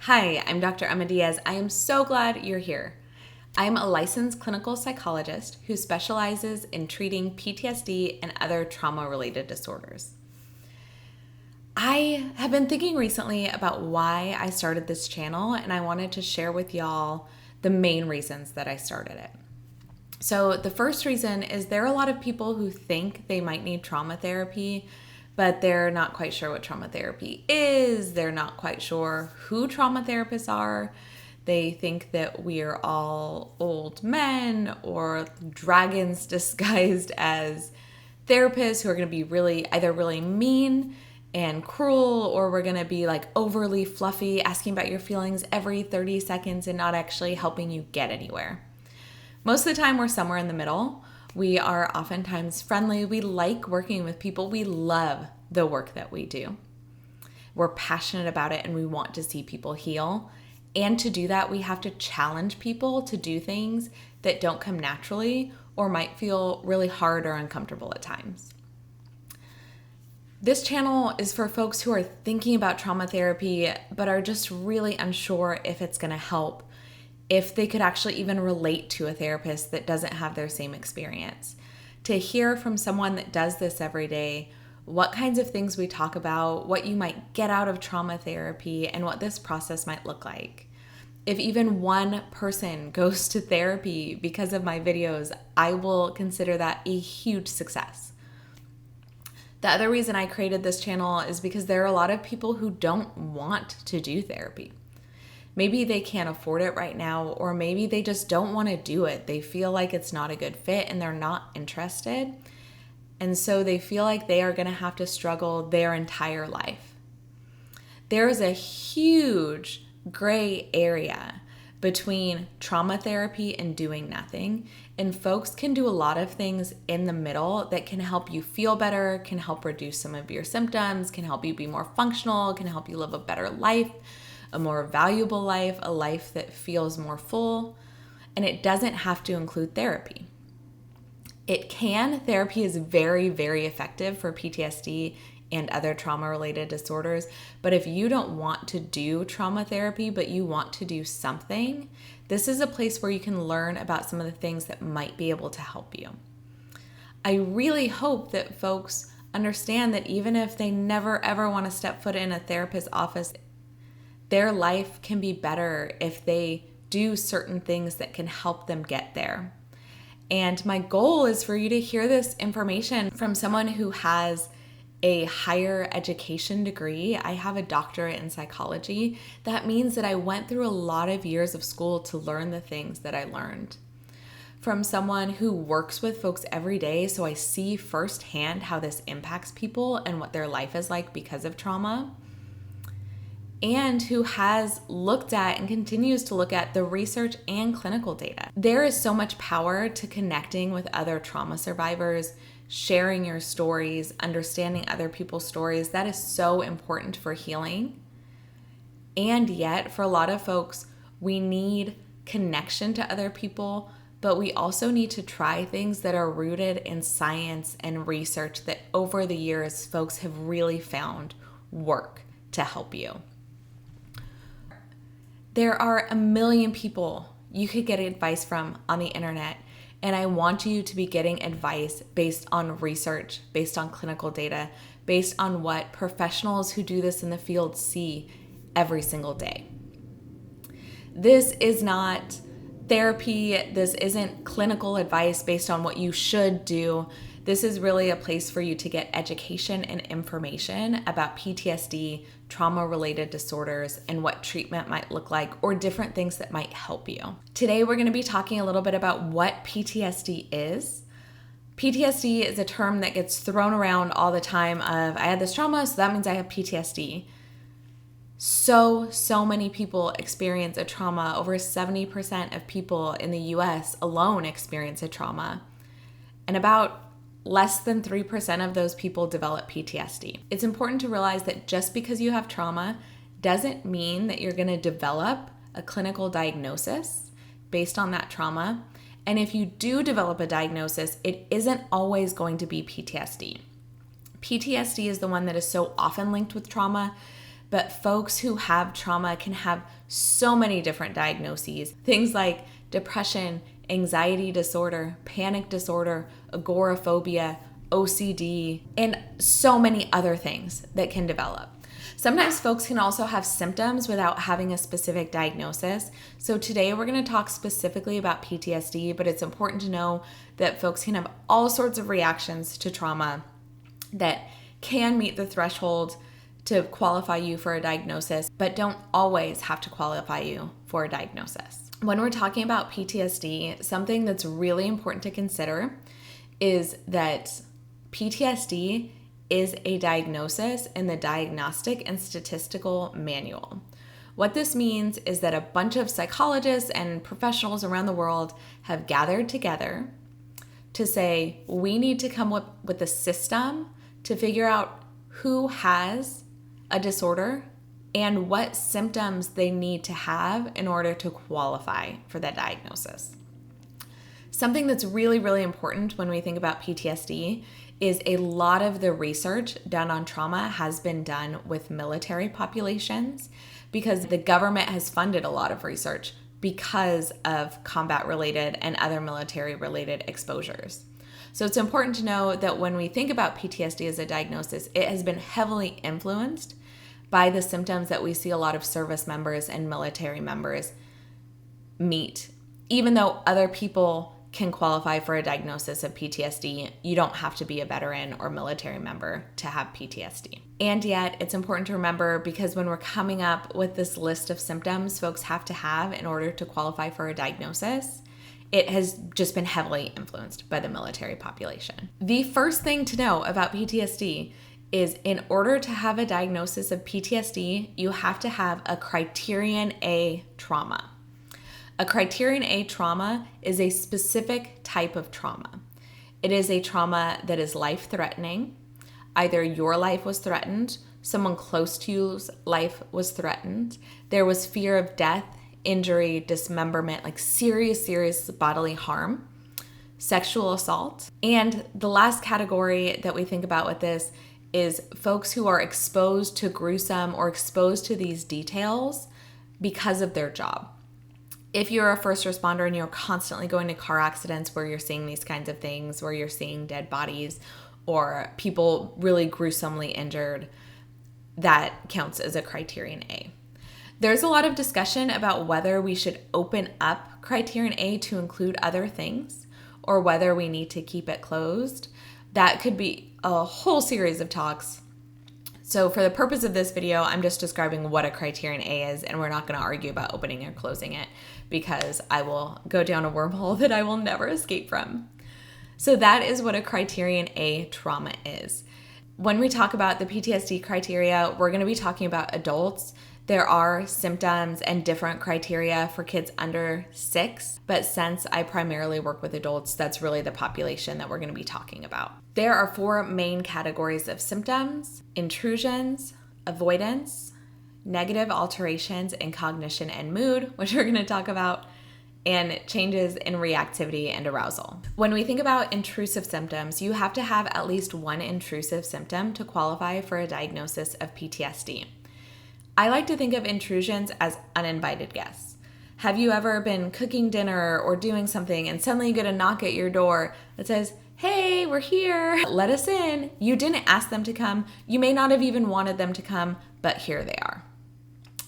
Hi, I'm Dr. Emma Diaz. I am so glad you're here. I'm a licensed clinical psychologist who specializes in treating PTSD and other trauma-related disorders. I have been thinking recently about why I started this channel, and I wanted to share with y'all the main reasons that I started it. So the first reason is there are a lot of people who think they might need trauma therapy, but they're not quite sure what trauma therapy is. They're not quite sure who trauma therapists are. They think that we are all old men or dragons disguised as therapists who are going to be either really mean and cruel, or we're going to be like overly fluffy, asking about your feelings every 30 seconds and not actually helping you get anywhere. Most of the time, we're somewhere in the middle. We are oftentimes friendly. We like working with people. We love the work that we do. We're passionate about it and we want to see people heal. And to do that, we have to challenge people to do things that don't come naturally or might feel really hard or uncomfortable at times. This channel is for folks who are thinking about trauma therapy but are just really unsure if it's going to help, if they could actually even relate to a therapist that doesn't have their same experience. To hear from someone that does this every day, what kinds of things we talk about, what you might get out of trauma therapy, and what this process might look like. If even one person goes to therapy because of my videos, I will consider that a huge success. The other reason I created this channel is because there are a lot of people who don't want to do therapy. Maybe they can't afford it right now, or maybe they just don't want to do it. They feel like it's not a good fit and they're not interested. And so they feel like they are going to have to struggle their entire life. There is a huge gray area between trauma therapy and doing nothing. And folks can do a lot of things in the middle that can help you feel better, can help reduce some of your symptoms, can help you be more functional, can help you live a better life, a more valuable life, a life that feels more full. And it doesn't have to include therapy. It can. Therapy is very, very effective for PTSD and other trauma-related disorders. But if you don't want to do trauma therapy, but you want to do something, this is a place where you can learn about some of the things that might be able to help you. I really hope that folks understand that even if they never ever want to step foot in a therapist's office, their life can be better if they do certain things that can help them get there. And my goal is for you to hear this information from someone who has a higher education degree. I have a doctorate in psychology. That means that I went through a lot of years of school to learn the things that I learned. From someone who works with folks every day, so I see firsthand how this impacts people and what their life is like because of trauma. And who has looked at and continues to look at the research and clinical data. There is so much power to connecting with other trauma survivors, sharing your stories, understanding other people's stories. That is so important for healing. And yet, for a lot of folks, we need connection to other people, but we also need to try things that are rooted in science and research that over the years, folks have really found work to help you. There are a million people you could get advice from on the internet, and I want you to be getting advice based on research, based on clinical data, based on what professionals who do this in the field see every single day. This is not therapy. This isn't clinical advice based on what you should do. This is really a place for you to get education and information about PTSD, trauma-related disorders, and what treatment might look like, or different things that might help you. Today, we're going to be talking a little bit about what PTSD is. PTSD is a term that gets thrown around all the time of, I had this trauma, so that means I have PTSD. So many people experience a trauma. Over 70% of people in the US alone experience a trauma. And about less than 3% of those people develop PTSD. It's important to realize that just because you have trauma doesn't mean that you're going to develop a clinical diagnosis based on that trauma. And if you do develop a diagnosis, it isn't always going to be PTSD. PTSD is the one that is so often linked with trauma but folks who have trauma can have so many different diagnoses. Things like depression, anxiety disorder, panic disorder, agoraphobia, OCD, and so many other things that can develop. Sometimes folks can also have symptoms without having a specific diagnosis. So today we're going to talk specifically about PTSD, but it's important to know that folks can have all sorts of reactions to trauma that can meet the threshold to qualify you for a diagnosis, but don't always have to qualify you for a diagnosis. When we're talking about PTSD, something that's really important to consider is that PTSD is a diagnosis in the Diagnostic and Statistical Manual. What this means is that a bunch of psychologists and professionals around the world have gathered together to say, we need to come up with a system to figure out who has a disorder and what symptoms they need to have in order to qualify for that diagnosis. Something that's really, really important when we think about PTSD is a lot of the research done on trauma has been done with military populations because the government has funded a lot of research because of combat-related and other military-related exposures. So it's important to know that when we think about PTSD as a diagnosis, it has been heavily influenced by the symptoms that we see a lot of service members and military members meet. Even though other people can qualify for a diagnosis of PTSD, you don't have to be a veteran or military member to have PTSD. And yet, it's important to remember because when we're coming up with this list of symptoms folks have to have in order to qualify for a diagnosis, it has just been heavily influenced by the military population. The first thing to know about PTSD is in order to have a diagnosis of PTSD, you have to have a Criterion A trauma. A Criterion A trauma is a specific type of trauma. It is a trauma that is life-threatening. Either your life was threatened, someone close to you's life was threatened, there was fear of death, injury, dismemberment, like serious bodily harm, sexual assault. And the last category that we think about with this is folks who are exposed to gruesome or exposed to these details because of their job. If you're a first responder and you're constantly going to car accidents where you're seeing these kinds of things, where you're seeing dead bodies or people really gruesomely injured, that counts as a Criterion A. There's a lot of discussion about whether we should open up Criterion A to include other things or whether we need to keep it closed. That could be a whole series of talks. So for the purpose of this video, I'm just describing what a Criterion A is, and we're not going to argue about opening or closing it because I will go down a wormhole that I will never escape from. So that is what a Criterion A trauma is. When we talk about the PTSD criteria, we're going to be talking about adults. There are symptoms and different criteria for kids under 6, but since I primarily work with adults, that's really the population that we're going to be talking about. There are 4 main categories of symptoms: intrusions, avoidance, negative alterations in cognition and mood, which we're going to talk about, and changes in reactivity and arousal. When we think about intrusive symptoms, you have to have at least one intrusive symptom to qualify for a diagnosis of PTSD. I like to think of intrusions as uninvited guests. Have you ever been cooking dinner or doing something and suddenly you get a knock at your door that says, "Hey, we're here, let us in." You didn't ask them to come. You may not have even wanted them to come, but here they are.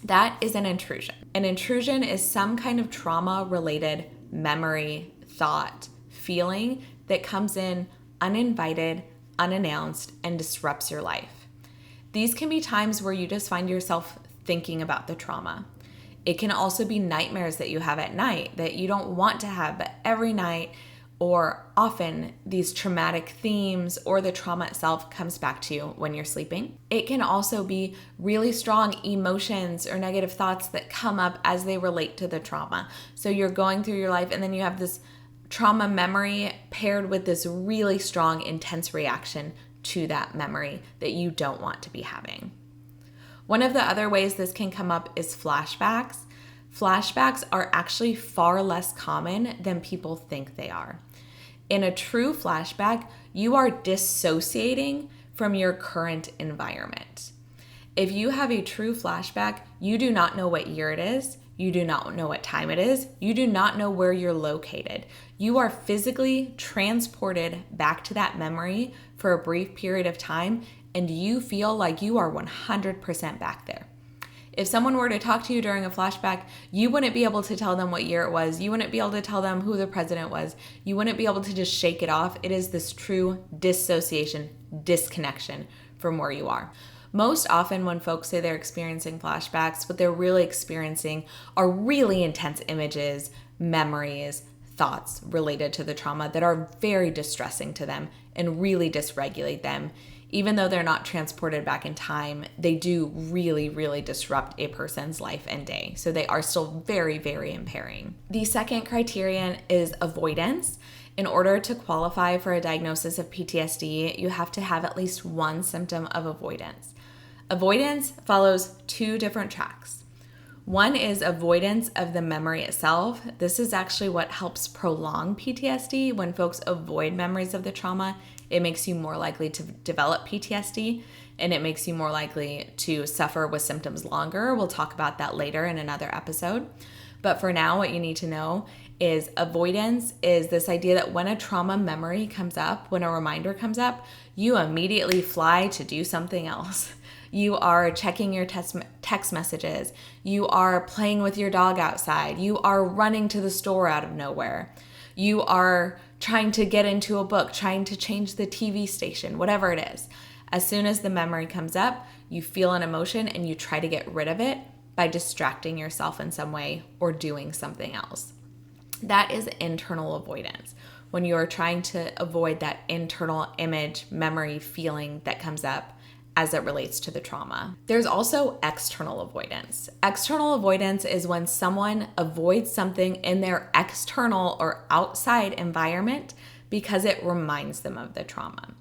That is an intrusion. An intrusion is some kind of trauma-related memory, thought, feeling that comes in uninvited, unannounced, and disrupts your life. These can be times where you just find yourself thinking about the trauma. It can also be nightmares that you have at night that you don't want to have, but every night or often these traumatic themes or the trauma itself comes back to you when you're sleeping. It can also be really strong emotions or negative thoughts that come up as they relate to the trauma. So you're going through your life and then you have this trauma memory paired with this really strong, intense reaction to that memory that you don't want to be having. One of the other ways this can come up is flashbacks. Flashbacks are actually far less common than people think they are. In a true flashback, you are dissociating from your current environment. If you have a true flashback, you do not know what year it is. You do not know what time it is. You do not know where you're located. You are physically transported back to that memory for a brief period of time, and you feel like you are 100% back there. If someone were to talk to you during a flashback, you wouldn't be able to tell them what year it was. You wouldn't be able to tell them who the president was. You wouldn't be able to just shake it off. It is this true dissociation, disconnection from where you are. Most often when folks say they're experiencing flashbacks, what they're really experiencing are really intense images, memories, thoughts related to the trauma that are very distressing to them and really dysregulate them. Even though they're not transported back in time, they do really, really disrupt a person's life and day. So they are still very, very impairing. The second criterion is avoidance. In order to qualify for a diagnosis of PTSD, you have to have at least one symptom of avoidance. Avoidance follows two different tracks. One is avoidance of the memory itself. This is actually what helps prolong PTSD. When folks avoid memories of the trauma, it makes you more likely to develop PTSD, and it makes you more likely to suffer with symptoms longer. We'll talk about that later in another episode. But for now, what you need to know is avoidance is this idea that when a trauma memory comes up, when a reminder comes up, you immediately fly to do something else. You are checking your text messages. You are playing with your dog outside. You are running to the store out of nowhere. You are trying to get into a book, trying to change the TV station, whatever it is. As soon as the memory comes up, you feel an emotion and you try to get rid of it by distracting yourself in some way or doing something else. That is internal avoidance. When you are trying to avoid that internal image, memory, feeling that comes up as it relates to the trauma. There's also external avoidance. External avoidance is when someone avoids something in their external or outside environment because it reminds them of the trauma.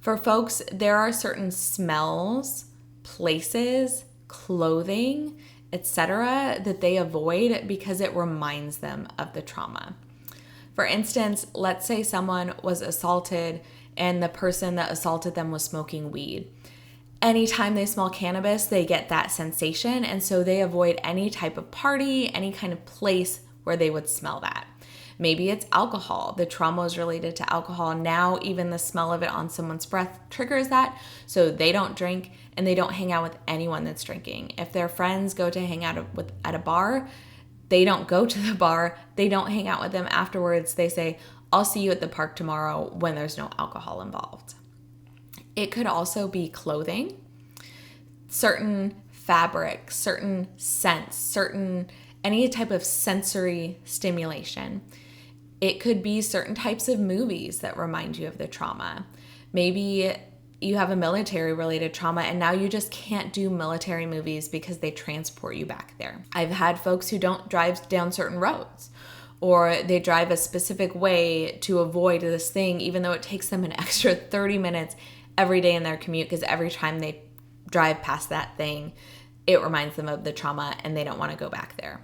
For folks, there are certain smells, places, clothing, etc. that they avoid because it reminds them of the trauma. For instance, let's say someone was assaulted and the person that assaulted them was smoking weed. Anytime they smell cannabis, they get that sensation, and so they avoid any type of party, any kind of place where they would smell that. Maybe it's alcohol. The trauma is related to alcohol. Now even the smell of it on someone's breath triggers that, so they don't drink and they don't hang out with anyone that's drinking. If their friends go to hang out at a bar, they don't go to the bar. They don't hang out with them afterwards. They say, "I'll see you at the park tomorrow," when there's no alcohol involved. It could also be clothing, certain fabric, certain scents, any type of sensory stimulation. It could be certain types of movies that remind you of the trauma. Maybe you have a military related trauma and now you just can't do military movies because they transport you back there. I've had folks who don't drive down certain roads, or they drive a specific way to avoid this thing, even though it takes them an extra 30 minutes every day in their commute, because every time they drive past that thing, it reminds them of the trauma and they don't want to go back there.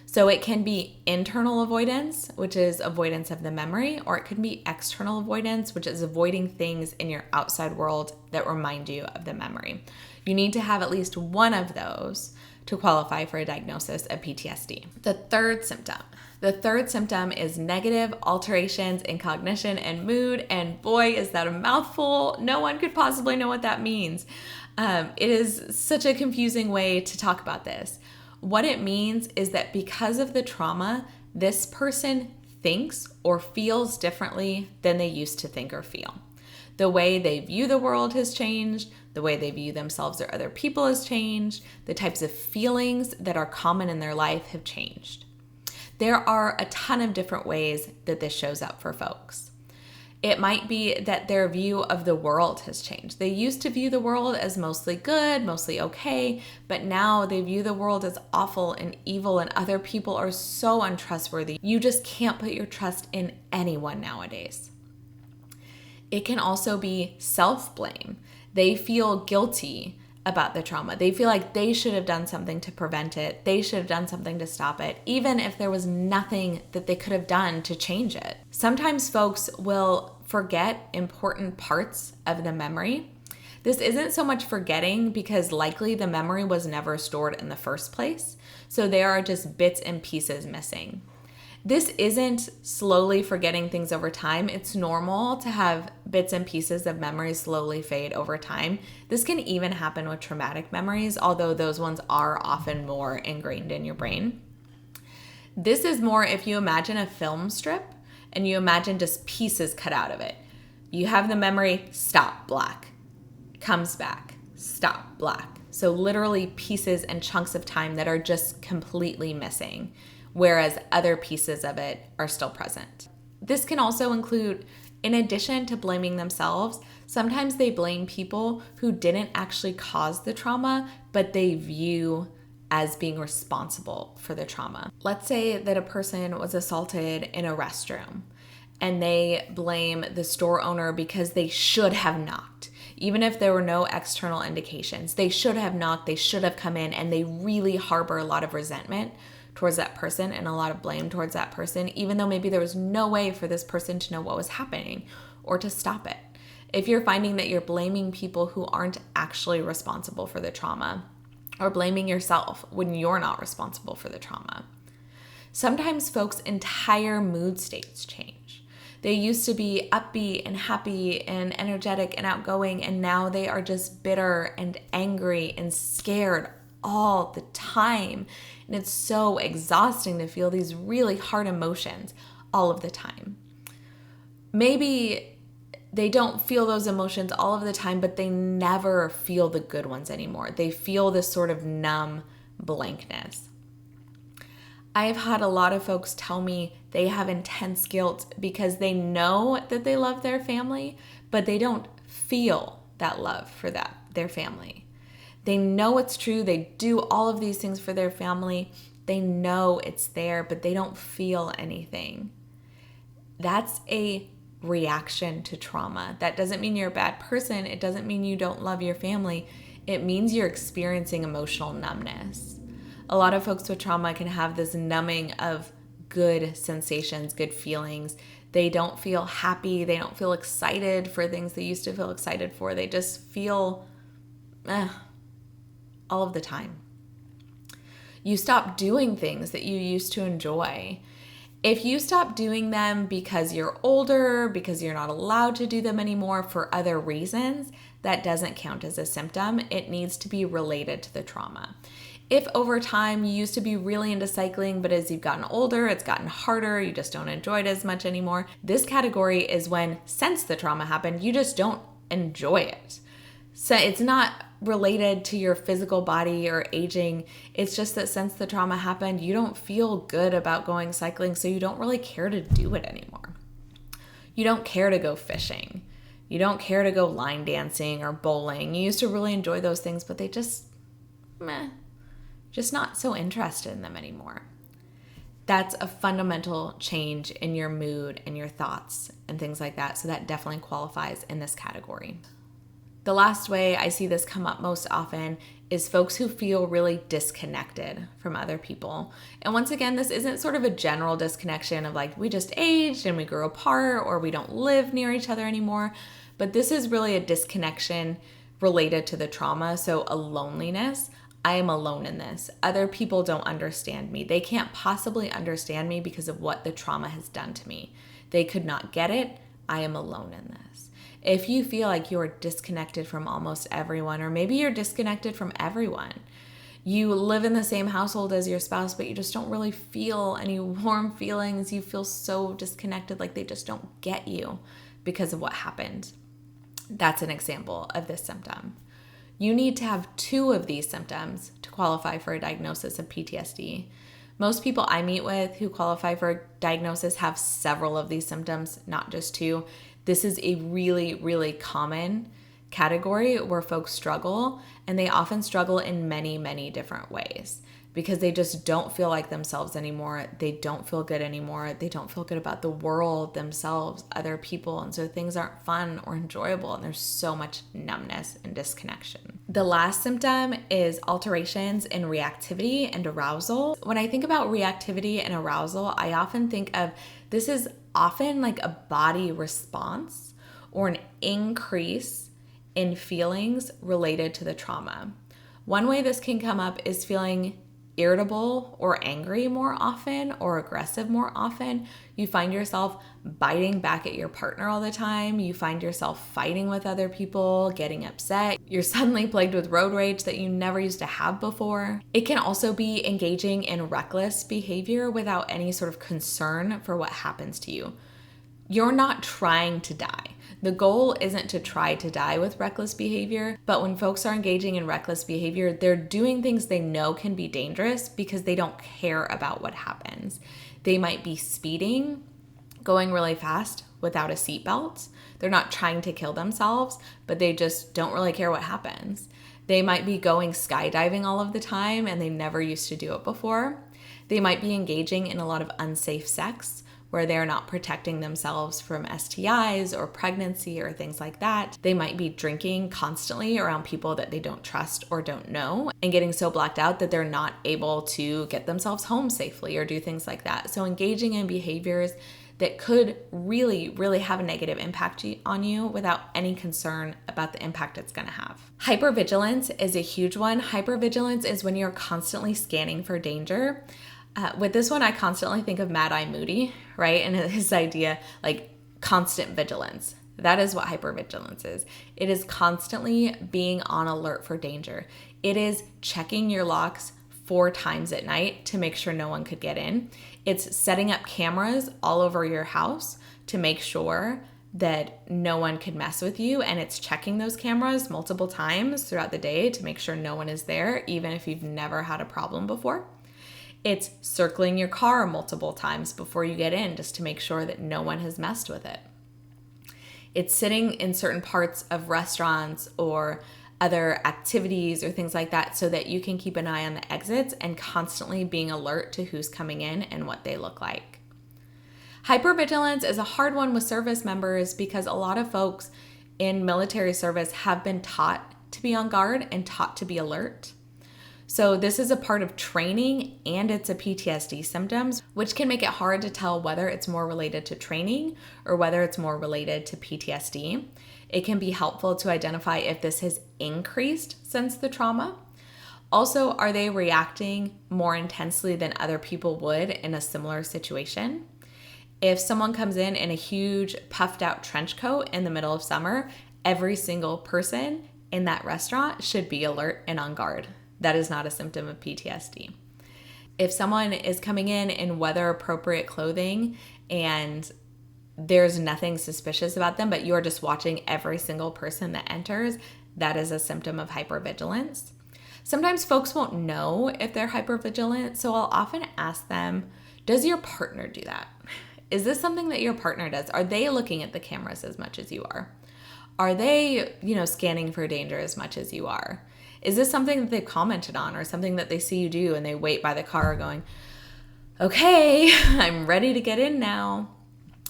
So it can be internal avoidance, which is avoidance of the memory, or it can be external avoidance, which is avoiding things in your outside world that remind you of the memory. You need to have at least one of those to qualify for a diagnosis of PTSD. The third symptom is negative alterations in cognition and mood, and boy, is that a mouthful. No one could possibly know what that means. It is such a confusing way to talk about this. What it means is that because of the trauma, this person thinks or feels differently than they used to think or feel. The way they view the world has changed. The way they view themselves or other people has changed. The types of feelings that are common in their life have changed. There are a ton of different ways that this shows up for folks. It might be that their view of the world has changed. They used to view the world as mostly good, mostly okay, but now they view the world as awful and evil, and other people are so untrustworthy. You just can't put your trust in anyone nowadays. It can also be self-blame. They feel guilty about the trauma. They feel like they should have done something to prevent it. They should have done something to stop it, even if there was nothing that they could have done to change it. Sometimes folks will forget important parts of the memory. This isn't so much forgetting because likely the memory was never stored in the first place, so there are just bits and pieces missing. This isn't slowly forgetting things over time. It's normal to have bits and pieces of memories slowly fade over time. This can even happen with traumatic memories, although those ones are often more ingrained in your brain. This is more if you imagine a film strip and you imagine just pieces cut out of it. You have the memory, stop, black, comes back, stop, black. So literally pieces and chunks of time that are just completely missing, whereas other pieces of it are still present. This can also include, in addition to blaming themselves, sometimes they blame people who didn't actually cause the trauma, but they view as being responsible for the trauma. Let's say that a person was assaulted in a restroom and they blame the store owner because they should have knocked. Even if there were no external indications, they should have knocked, they should have come in, and they really harbor a lot of resentment towards that person and a lot of blame towards that person, even though maybe there was no way for this person to know what was happening or to stop it. If you're finding that you're blaming people who aren't actually responsible for the trauma, or blaming yourself when you're not responsible for the trauma. Sometimes folks' entire mood states change. They used to be upbeat and happy and energetic and outgoing, and now they are just bitter and angry and scared all the time. And it's so exhausting to feel these really hard emotions all of the time. Maybe they don't feel those emotions all of the time, but they never feel the good ones anymore. They feel this sort of numb blankness. I've had a lot of folks tell me they have intense guilt because they know that they love their family, but they don't feel that love for their family. They know it's true. They do all of these things for their family. They know it's there, but they don't feel anything. That's a reaction to trauma. That doesn't mean you're a bad person. It doesn't mean you don't love your family. It means you're experiencing emotional numbness. A lot of folks with trauma can have this numbing of good sensations, good feelings. They don't feel happy. They don't feel excited for things they used to feel excited for. They just feel all of the time. You stop doing things that you used to enjoy. If you stop doing them because you're older, because you're not allowed to do them anymore for other reasons, that doesn't count as a symptom. It needs to be related to the trauma. If over time you used to be really into cycling, but as you've gotten older, it's gotten harder, you just don't enjoy it as much anymore, this category is when, since the trauma happened, you just don't enjoy it. So it's not related to your physical body or aging. It's just that since the trauma happened, you don't feel good about going cycling, so you don't really care to do it anymore. You don't care to go fishing. You don't care to go line dancing or bowling. You used to really enjoy those things, but they just not so interested in them anymore. That's a fundamental change in your mood and your thoughts and things like that. So that definitely qualifies in this category. The last way I see this come up most often is folks who feel really disconnected from other people. And once again, this isn't sort of a general disconnection of like we just aged and we grew apart or we don't live near each other anymore, but this is really a disconnection related to the trauma. So a loneliness. I am alone in this. Other people don't understand me. They can't possibly understand me because of what the trauma has done to me. They could not get it. I am alone in this. If you feel like you're disconnected from almost everyone, or maybe you're disconnected from everyone, you live in the same household as your spouse, but you just don't really feel any warm feelings. You feel so disconnected, like they just don't get you because of what happened. That's an example of this symptom. You need to have 2 of these symptoms to qualify for a diagnosis of PTSD. Most people I meet with who qualify for a diagnosis have several of these symptoms, not just 2. This is a really, really common category where folks struggle, and they often struggle in many, many different ways because they just don't feel like themselves anymore. They don't feel good anymore. They don't feel good about the world, themselves, other people. And so things aren't fun or enjoyable, and there's so much numbness and disconnection. The last symptom is alterations in reactivity and arousal. When I think about reactivity and arousal, I often think of this is often like a body response or an increase in feelings related to the trauma. One way this can come up is feeling irritable or angry more often or aggressive more often. You find yourself biting back at your partner all the time. You find yourself fighting with other people, getting upset. You're suddenly plagued with road rage that you never used to have before. It can also be engaging in reckless behavior without any sort of concern for what happens to you. You're not trying to die. The goal isn't to try to die with reckless behavior, but when folks are engaging in reckless behavior, they're doing things they know can be dangerous because they don't care about what happens. They might be speeding, going really fast without a seatbelt. They're not trying to kill themselves, but they just don't really care what happens. They might be going skydiving all of the time and they never used to do it before. They might be engaging in a lot of unsafe sex, where they're not protecting themselves from STIs or pregnancy or things like that. They might be drinking constantly around people that they don't trust or don't know and getting so blacked out that they're not able to get themselves home safely or do things like that. So engaging in behaviors that could really, really have a negative impact on you without any concern about the impact it's gonna have. Hypervigilance is a huge one. Hypervigilance is when you're constantly scanning for danger. With this one, I constantly think of Mad Eye Moody, right? And his idea, like constant vigilance. That is what hypervigilance is. It is constantly being on alert for danger. It is checking your locks 4 times at night to make sure no one could get in. It's setting up cameras all over your house to make sure that no one could mess with you. And it's checking those cameras multiple times throughout the day to make sure no one is there, even if you've never had a problem before. It's circling your car multiple times before you get in just to make sure that no one has messed with it. It's sitting in certain parts of restaurants or other activities or things like that so that you can keep an eye on the exits and constantly being alert to who's coming in and what they look like. Hypervigilance is a hard one with service members because a lot of folks in military service have been taught to be on guard and taught to be alert. So this is a part of training and it's a PTSD symptoms, which can make it hard to tell whether it's more related to training or whether it's more related to PTSD. It can be helpful to identify if this has increased since the trauma. Also, are they reacting more intensely than other people would in a similar situation? If someone comes in a huge puffed out trench coat in the middle of summer, every single person in that restaurant should be alert and on guard. That is not a symptom of PTSD. If someone is coming in weather appropriate clothing and there's nothing suspicious about them, but you're just watching every single person that enters, that is a symptom of hypervigilance. Sometimes folks won't know if they're hypervigilant, so I'll often ask them, does your partner do that? Is this something that your partner does? Are they looking at the cameras as much as you are? Are they, scanning for danger as much as you are? Is this something that they've commented on or something that they see you do and they wait by the car going, okay, I'm ready to get in now?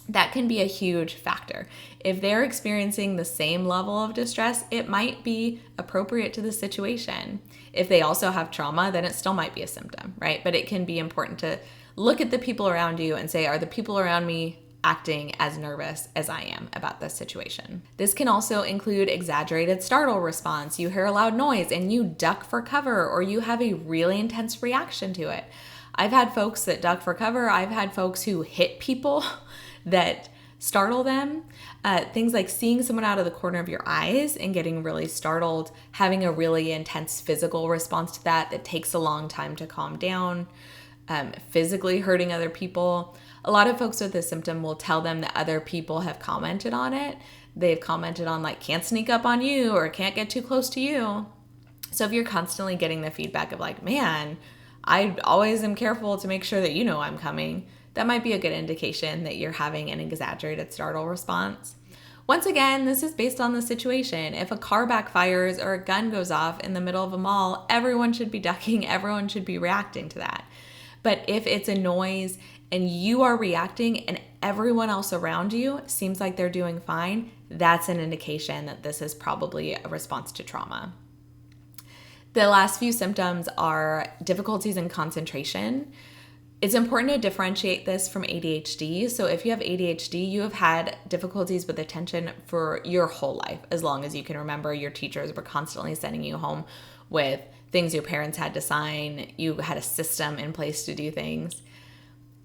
That can be a huge factor. If they're experiencing the same level of distress, it might be appropriate to the situation. If they also have trauma, then it still might be a symptom, right? But it can be important to look at the people around you and say, are the people around me acting as nervous as I am about this situation? This can also include exaggerated startle response. You hear a loud noise and you duck for cover, or you have a really intense reaction to it. I've had folks that duck for cover. I've had folks who hit people that startle them. Things like seeing someone out of the corner of your eyes and getting really startled, having a really intense physical response to that takes a long time to calm down, physically hurting other people. A lot of folks with this symptom will tell them that other people have commented on it. They've commented on like, can't sneak up on you or can't get too close to you. So if you're constantly getting the feedback of like, man, I always am careful to make sure that you know I'm coming, that might be a good indication that you're having an exaggerated startle response. Once again, this is based on the situation. If a car backfires or a gun goes off in the middle of a mall, everyone should be ducking, everyone should be reacting to that. But if it's a noise and you are reacting and everyone else around you seems like they're doing fine, that's an indication that this is probably a response to trauma. The last few symptoms are difficulties in concentration. It's important to differentiate this from ADHD. So if you have ADHD, you have had difficulties with attention for your whole life. As long as you can remember, your teachers were constantly sending you home with things your parents had to sign. You had a system in place to do things.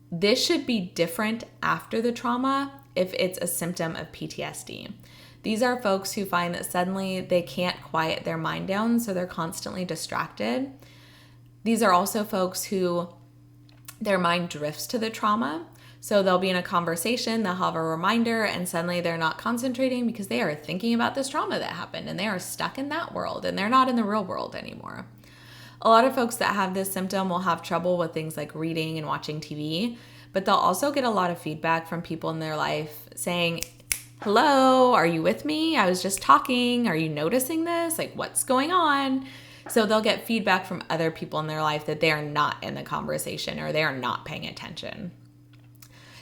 This should be different after the trauma if it's a symptom of PTSD. These are folks who find that suddenly they can't quiet their mind down, so they're constantly distracted. These are also folks who their mind drifts to the trauma. So they'll be in a conversation, they'll have a reminder, and suddenly they're not concentrating because they are thinking about this trauma that happened and they are stuck in that world and they're not in the real world anymore. A lot of folks that have this symptom will have trouble with things like reading and watching TV, but they'll also get a lot of feedback from people in their life saying, hello, are you with me? I was just talking. Are you noticing this? Like, what's going on? So they'll get feedback from other people in their life that they are not in the conversation or they are not paying attention.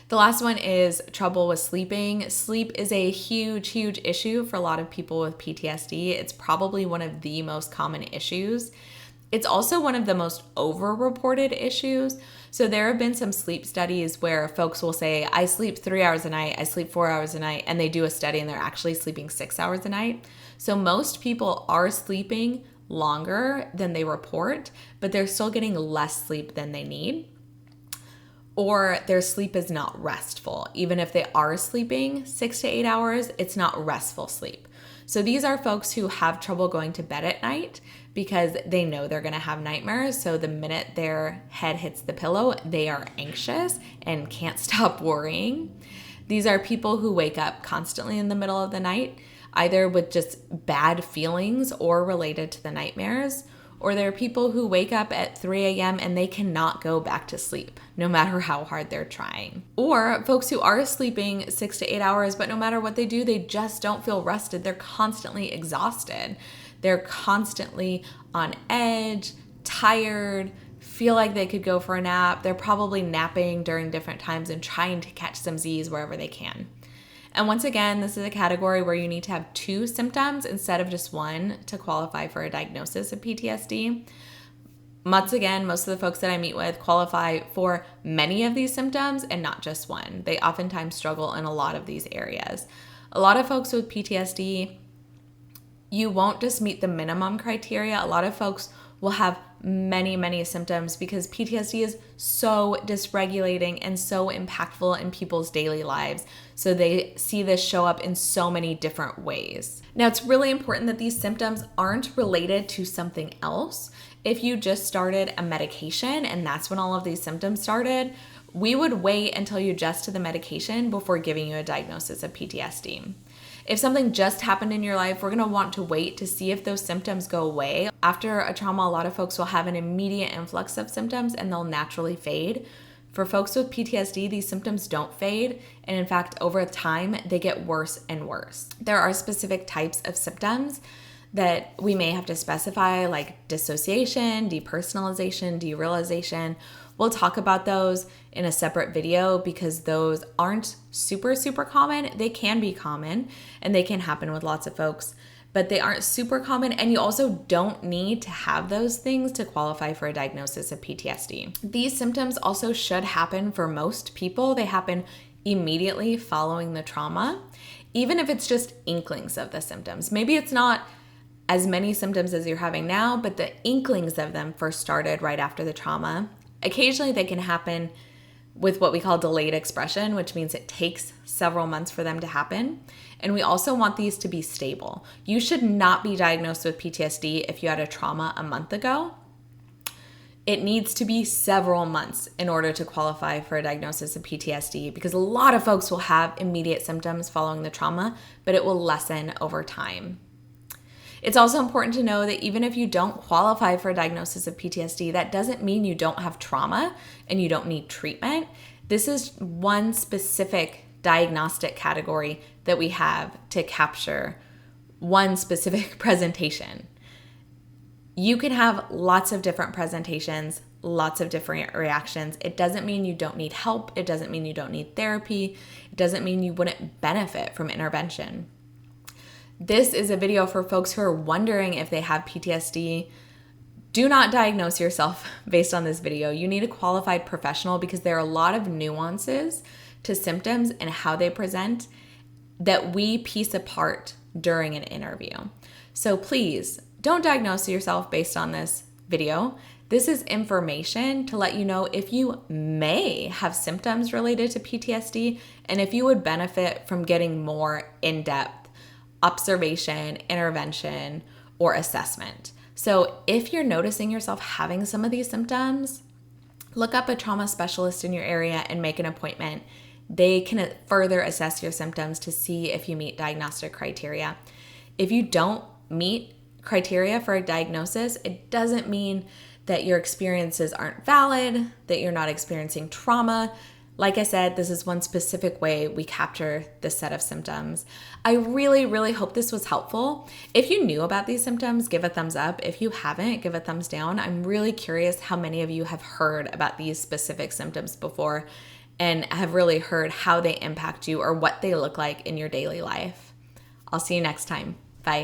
The last one is trouble with sleeping. Sleep is a huge, huge issue for a lot of people with PTSD. It's probably one of the most common issues. It's also one of the most over-reported issues. So there have been some sleep studies where folks will say, I sleep 3 hours a night, I sleep 4 hours a night, and they do a study and they're actually sleeping 6 hours a night. So most people are sleeping longer than they report, but they're still getting less sleep than they need. Or their sleep is not restful. Even if they are sleeping 6 to 8 hours, it's not restful sleep. So these are folks who have trouble going to bed at night because they know they're going to have nightmares. So the minute their head hits the pillow, they are anxious and can't stop worrying. These are people who wake up constantly in the middle of the night, either with just bad feelings or related to the nightmares. Or there are people who wake up at 3 a.m. and they cannot go back to sleep, no matter how hard they're trying. Or folks who are sleeping 6 to 8 hours, but no matter what they do, they just don't feel rested. They're constantly exhausted. They're constantly on edge, tired, feel like they could go for a nap. They're probably napping during different times and trying to catch some Z's wherever they can. And once again, this is a category where you need to have 2 symptoms instead of just 1 to qualify for a diagnosis of PTSD. Once again, most of the folks that I meet with qualify for many of these symptoms and not just 1. They oftentimes struggle in a lot of these areas. A lot of folks with PTSD, you won't just meet the minimum criteria. A lot of folks will have many, many symptoms because PTSD is so dysregulating and so impactful in people's daily lives. So they see this show up in so many different ways. Now, it's really important that these symptoms aren't related to something else. If you just started a medication and that's when all of these symptoms started, we would wait until you adjust to the medication before giving you a diagnosis of PTSD. If something just happened in your life, we're going to want to wait to see if those symptoms go away. After a trauma, a lot of folks will have an immediate influx of symptoms and they'll naturally fade. For folks with PTSD, these symptoms don't fade, and in fact, over time, they get worse and worse. There are specific types of symptoms that we may have to specify, like dissociation, depersonalization, derealization. We'll talk about those in a separate video because those aren't super, super common. They can be common and they can happen with lots of folks, but they aren't super common. And you also don't need to have those things to qualify for a diagnosis of PTSD. These symptoms also should happen for most people. They happen immediately following the trauma, even if it's just inklings of the symptoms. Maybe it's not as many symptoms as you're having now, but the inklings of them first started right after the trauma. Occasionally they can happen with what we call delayed expression, which means it takes several months for them to happen. And we also want these to be stable. You should not be diagnosed with PTSD if you had a trauma a month ago. It needs to be several months in order to qualify for a diagnosis of PTSD because a lot of folks will have immediate symptoms following the trauma, but it will lessen over time. It's also important to know that even if you don't qualify for a diagnosis of PTSD, that doesn't mean you don't have trauma and you don't need treatment. This is one specific diagnostic category that we have to capture one specific presentation. You can have lots of different presentations, lots of different reactions. It doesn't mean you don't need help. It doesn't mean you don't need therapy. It doesn't mean you wouldn't benefit from intervention. This is a video for folks who are wondering if they have PTSD, Do not diagnose yourself based on this video. You need a qualified professional because there are a lot of nuances to symptoms and how they present that we piece apart during an interview. So please don't diagnose yourself based on this video. This is information to let you know if you may have symptoms related to PTSD and if you would benefit from getting more in-depth observation, intervention, or assessment. So if you're noticing yourself having some of these symptoms, look up a trauma specialist in your area and make an appointment. They can further assess your symptoms to see if you meet diagnostic criteria. If you don't meet criteria for a diagnosis, it doesn't mean that your experiences aren't valid, that you're not experiencing trauma. Like I said, this is one specific way we capture this set of symptoms. I really, really hope this was helpful. If you knew about these symptoms, give a thumbs up. If you haven't, give a thumbs down. I'm really curious how many of you have heard about these specific symptoms before and have really heard how they impact you or what they look like in your daily life. I'll see you next time. Bye.